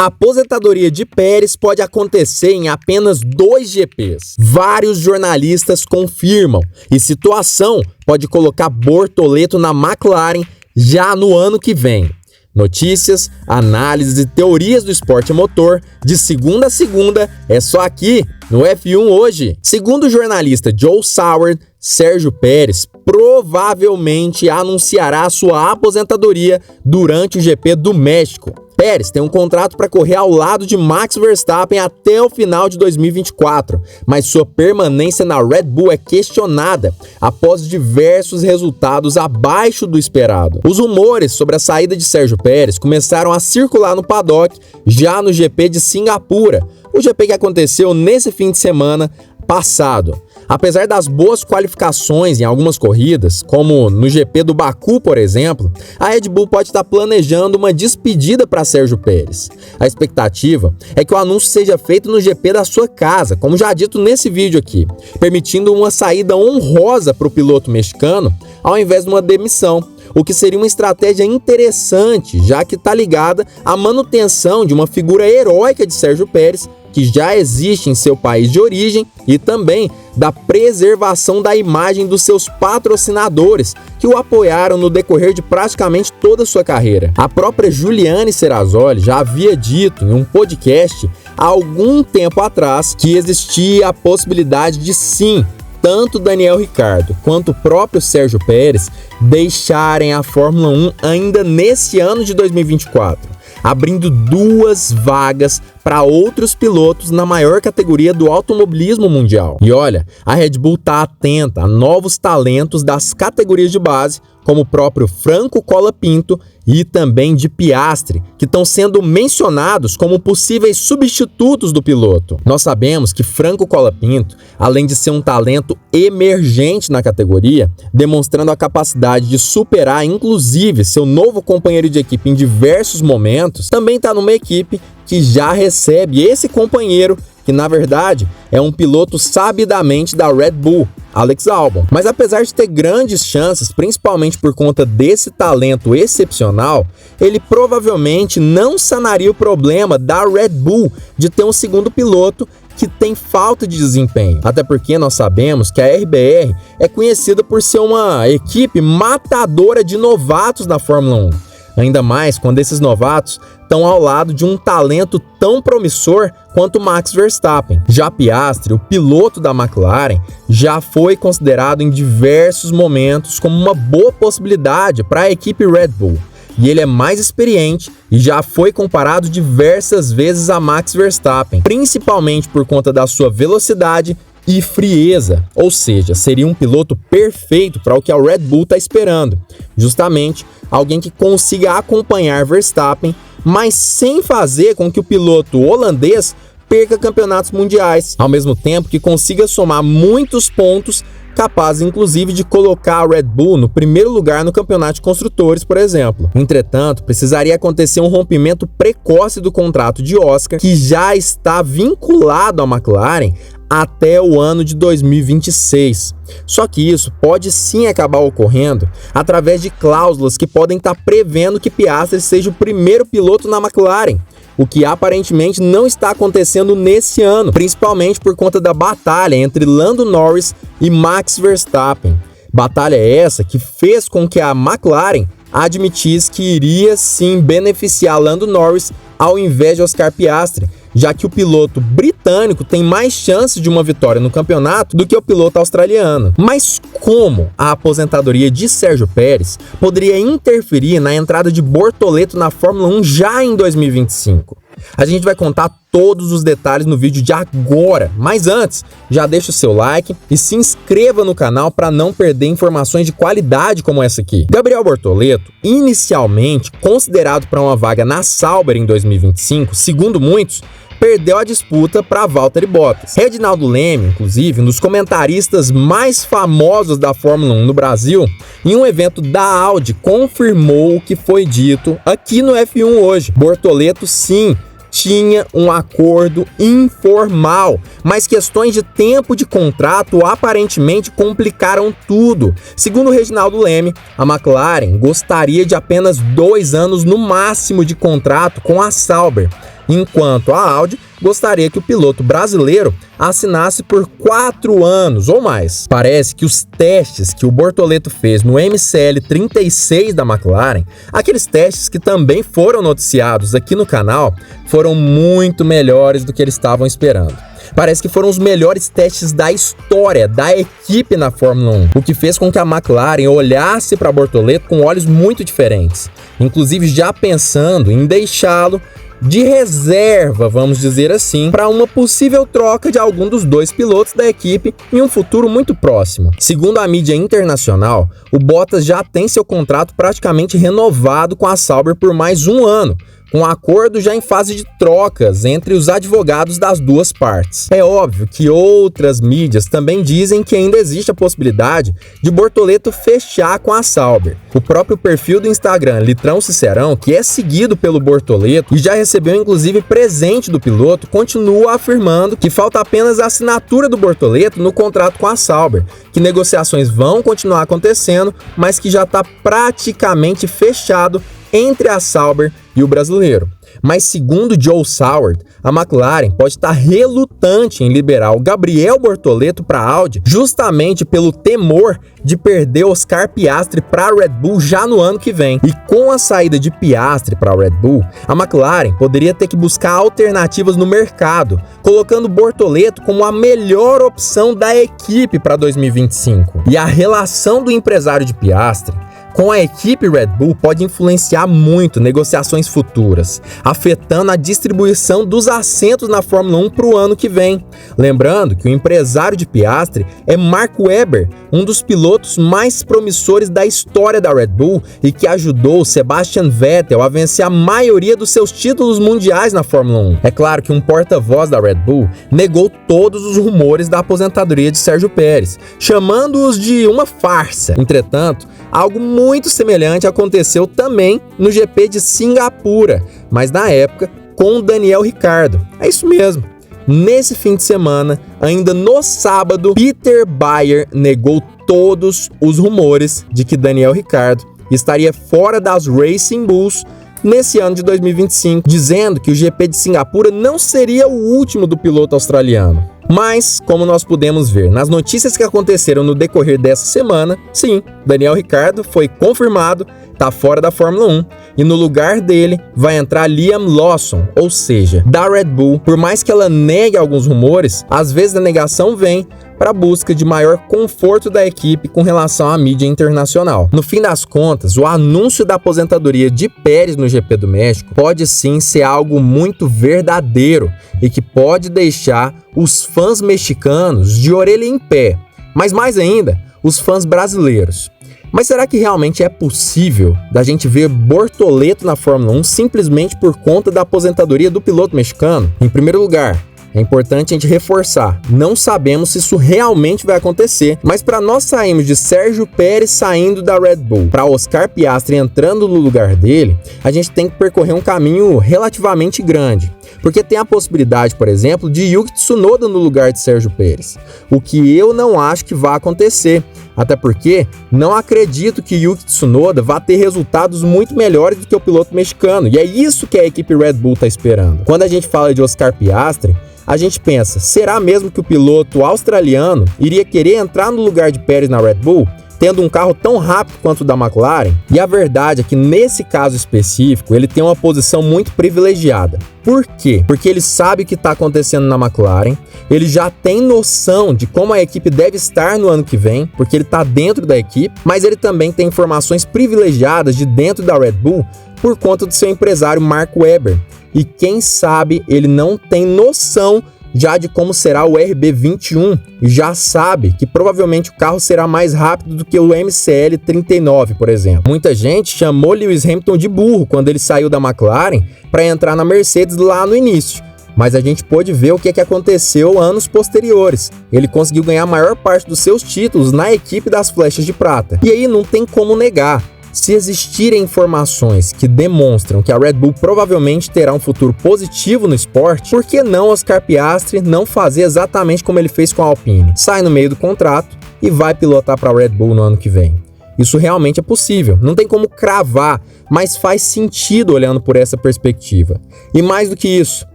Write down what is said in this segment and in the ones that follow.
A aposentadoria de Pérez pode acontecer em apenas 2 GPs. Vários jornalistas confirmam, e situação pode colocar Bortoleto na McLaren já no ano que vem. Notícias, análises e teorias do esporte a motor, de segunda a segunda, é só aqui no F1 Hoje. Segundo o jornalista Joe Sauer, Sérgio Pérez provavelmente anunciará sua aposentadoria durante o GP do México. Pérez tem um contrato para correr ao lado de Max Verstappen até o final de 2024, mas sua permanência na Red Bull é questionada após diversos resultados abaixo do esperado. Os rumores sobre a saída de Sérgio Pérez começaram a circular no paddock já no GP de Singapura, o GP que aconteceu nesse fim de semana passado. Apesar das boas qualificações em algumas corridas, como no GP do Baku, por exemplo, a Red Bull pode estar planejando uma despedida para Sérgio Pérez. A expectativa é que o anúncio seja feito no GP da sua casa, como já dito nesse vídeo aqui, permitindo uma saída honrosa para o piloto mexicano, ao invés de uma demissão, o que seria uma estratégia interessante, já que está ligada à manutenção de uma figura heróica de Sérgio Pérez, que já existe em seu país de origem, e também da preservação da imagem dos seus patrocinadores, que o apoiaram no decorrer de praticamente toda a sua carreira. A própria Juliane Serrazoli já havia dito em um podcast há algum tempo atrás que existia a possibilidade de sim, tanto Daniel Ricciardo quanto o próprio Sérgio Pérez deixarem a Fórmula 1 ainda nesse ano de 2024. Abrindo 2 vagas para outros pilotos na maior categoria do automobilismo mundial. E olha, a Red Bull está atenta a novos talentos das categorias de base, como o próprio Franco Colapinto e também de Piastri, que estão sendo mencionados como possíveis substitutos do piloto. Nós sabemos que Franco Colapinto, além de ser um talento emergente na categoria, demonstrando a capacidade de superar inclusive seu novo companheiro de equipe em diversos momentos, também está numa equipe que já recebe esse companheiro, que na verdade é um piloto sabidamente da Red Bull, Alex Albon. Mas apesar de ter grandes chances, principalmente por conta desse talento excepcional, ele provavelmente não sanaria o problema da Red Bull de ter um segundo piloto que tem falta de desempenho. Até porque nós sabemos que a RBR é conhecida por ser uma equipe matadora de novatos na Fórmula 1. Ainda mais quando esses novatos estão ao lado de um talento tão promissor quanto Max Verstappen. Já Piastri, o piloto da McLaren, já foi considerado em diversos momentos como uma boa possibilidade para a equipe Red Bull. E ele é mais experiente e já foi comparado diversas vezes a Max Verstappen, principalmente por conta da sua velocidade e frieza, ou seja, seria um piloto perfeito para o que a Red Bull está esperando, justamente alguém que consiga acompanhar Verstappen, mas sem fazer com que o piloto holandês perca campeonatos mundiais, ao mesmo tempo que consiga somar muitos pontos, capaz inclusive de colocar a Red Bull no primeiro lugar no campeonato de construtores, por exemplo. Entretanto, precisaria acontecer um rompimento precoce do contrato de Oscar, que já está vinculado à McLaren até o ano de 2026. Só que isso pode sim acabar ocorrendo através de cláusulas que podem estar prevendo que Piastri seja o primeiro piloto na McLaren, o que aparentemente não está acontecendo nesse ano, principalmente por conta da batalha entre Lando Norris e Max Verstappen. Batalha essa que fez com que a McLaren admitisse que iria sim beneficiar Lando Norris ao invés de Oscar Piastri, já que o piloto britânico tem mais chances de uma vitória no campeonato do que o piloto australiano. Mas como a aposentadoria de Sérgio Pérez poderia interferir na entrada de Bortoleto na Fórmula 1 já em 2025? A gente vai contar todos os detalhes no vídeo de agora, mas antes, já deixa o seu like e se inscreva no canal para não perder informações de qualidade como essa aqui. Gabriel Bortoleto, inicialmente considerado para uma vaga na Sauber em 2025, segundo muitos, perdeu a disputa para Valtteri Bottas. Reginaldo Leme, inclusive, um dos comentaristas mais famosos da Fórmula 1 no Brasil, em um evento da Audi, confirmou o que foi dito aqui no F1 Hoje. Bortoleto, sim, tinha um acordo informal, mas questões de tempo de contrato aparentemente complicaram tudo. Segundo o Reginaldo Leme, a McLaren gostaria de apenas 2 anos no máximo de contrato com a Sauber. enquanto a Audi gostaria que o piloto brasileiro assinasse por 4 anos ou mais. Parece que os testes que o Bortoleto fez no MCL 36 da McLaren, aqueles testes que também foram noticiados aqui no canal, foram muito melhores do que eles estavam esperando. Parece que foram os melhores testes da história da equipe na Fórmula 1, o que fez com que a McLaren olhasse para Bortoleto com olhos muito diferentes, inclusive já pensando em deixá-lo de reserva, vamos dizer assim, para uma possível troca de algum dos dois pilotos da equipe em um futuro muito próximo. Segundo a mídia internacional, o Bottas já tem seu contrato praticamente renovado com a Sauber por mais 1 ano, com um acordo já em fase de trocas entre os advogados das duas partes. É óbvio que outras mídias também dizem que ainda existe a possibilidade de Bortoleto fechar com a Sauber. O próprio perfil do Instagram, Litrão Cicerão, que é seguido pelo Bortoleto e já recebeu inclusive presente do piloto, continua afirmando que falta apenas a assinatura do Bortoleto no contrato com a Sauber, que negociações vão continuar acontecendo, mas que já está praticamente fechado entre a Sauber e o brasileiro. Mas segundo Joe Saward, a McLaren pode estar relutante em liberar o Gabriel Bortoleto para a Audi justamente pelo temor de perder Oscar Piastri para a Red Bull já no ano que vem. E com a saída de Piastri para a Red Bull, a McLaren poderia ter que buscar alternativas no mercado, colocando Bortoleto como a melhor opção da equipe para 2025. E a relação do empresário de Piastri com a equipe Red Bull pode influenciar muito negociações futuras, afetando a distribuição dos assentos na Fórmula 1 para o ano que vem. Lembrando que o empresário de Piastri é Mark Webber, um dos pilotos mais promissores da história da Red Bull e que ajudou Sebastian Vettel a vencer a maioria dos seus títulos mundiais na Fórmula 1. É claro que um porta-voz da Red Bull negou todos os rumores da aposentadoria de Sérgio Pérez, chamando-os de uma farsa. Entretanto, algo muito semelhante aconteceu também no GP de Singapura, mas na época com o Daniel Ricciardo. É isso mesmo. Nesse fim de semana, ainda no sábado, Peter Bayer negou todos os rumores de que Daniel Ricciardo estaria fora das Racing Bulls nesse ano de 2025, dizendo que o GP de Singapura não seria o último do piloto australiano. Mas, como nós pudemos ver nas notícias que aconteceram no decorrer dessa semana, sim, Daniel Ricciardo foi confirmado, está fora da Fórmula 1 e no lugar dele vai entrar Liam Lawson, ou seja, da Red Bull. Por mais que ela negue alguns rumores, às vezes a negação vem para a busca de maior conforto da equipe com relação à mídia internacional. No fim das contas, o anúncio da aposentadoria de Pérez no GP do México pode sim ser algo muito verdadeiro e que pode deixar os fãs mexicanos de orelha em pé, mas mais ainda, os fãs brasileiros. Mas será que realmente é possível da gente ver Bortoleto na Fórmula 1 simplesmente por conta da aposentadoria do piloto mexicano? Em primeiro lugar, é importante a gente reforçar, não sabemos se isso realmente vai acontecer, mas para nós sairmos de Sérgio Pérez saindo da Red Bull para Oscar Piastri entrando no lugar dele, a gente tem que percorrer um caminho relativamente grande, porque tem a possibilidade, por exemplo, de Yuki Tsunoda no lugar de Sérgio Pérez, o que eu não acho que vai acontecer, até porque não acredito que Yuki Tsunoda vá ter resultados muito melhores do que o piloto mexicano, e é isso que a equipe Red Bull está esperando. Quando a gente fala de Oscar Piastri, a gente pensa, será mesmo que o piloto australiano iria querer entrar no lugar de Pérez na Red Bull, tendo um carro tão rápido quanto o da McLaren? E a verdade é que nesse caso específico, ele tem uma posição muito privilegiada. Por quê? Porque ele sabe o que está acontecendo na McLaren, ele já tem noção de como a equipe deve estar no ano que vem, porque ele está dentro da equipe, mas ele também tem informações privilegiadas de dentro da Red Bull por conta do seu empresário Mark Webber. E quem sabe ele não tem noção já de como será o RB21 e já sabe que provavelmente o carro será mais rápido do que o MCL 39, por exemplo. Muita gente chamou Lewis Hamilton de burro quando ele saiu da McLaren para entrar na Mercedes lá no início. Mas a gente pôde ver o que aconteceu anos posteriores. Ele conseguiu ganhar a maior parte dos seus títulos na equipe das Flechas de Prata. E aí não tem como negar. Se existirem informações que demonstram que a Red Bull provavelmente terá um futuro positivo no esporte, por que não Oscar Piastri não fazer exatamente como ele fez com a Alpine? Sai no meio do contrato e vai pilotar para a Red Bull no ano que vem. Isso realmente é possível. Não tem como cravar, mas faz sentido olhando por essa perspectiva. E mais do que isso,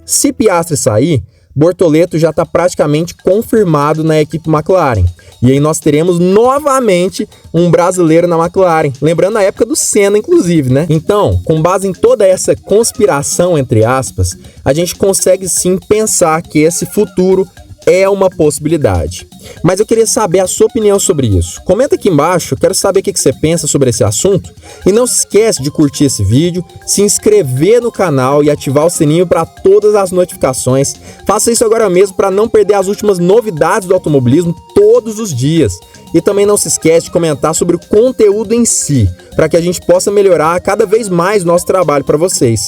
se Piastri sair, Bortoleto já está praticamente confirmado na equipe McLaren. E aí nós teremos novamente um brasileiro na McLaren. Lembrando a época do Senna, inclusive, né? Então, com base em toda essa conspiração, entre aspas, a gente consegue sim pensar que esse futuro é uma possibilidade. Mas eu queria saber a sua opinião sobre isso. Comenta aqui embaixo, eu quero saber o que você pensa sobre esse assunto. E não se esquece de curtir esse vídeo, se inscrever no canal e ativar o sininho para todas as notificações. Faça isso agora mesmo para não perder as últimas novidades do automobilismo todos os dias. E também não se esquece de comentar sobre o conteúdo em si, para que a gente possa melhorar cada vez mais o nosso trabalho para vocês.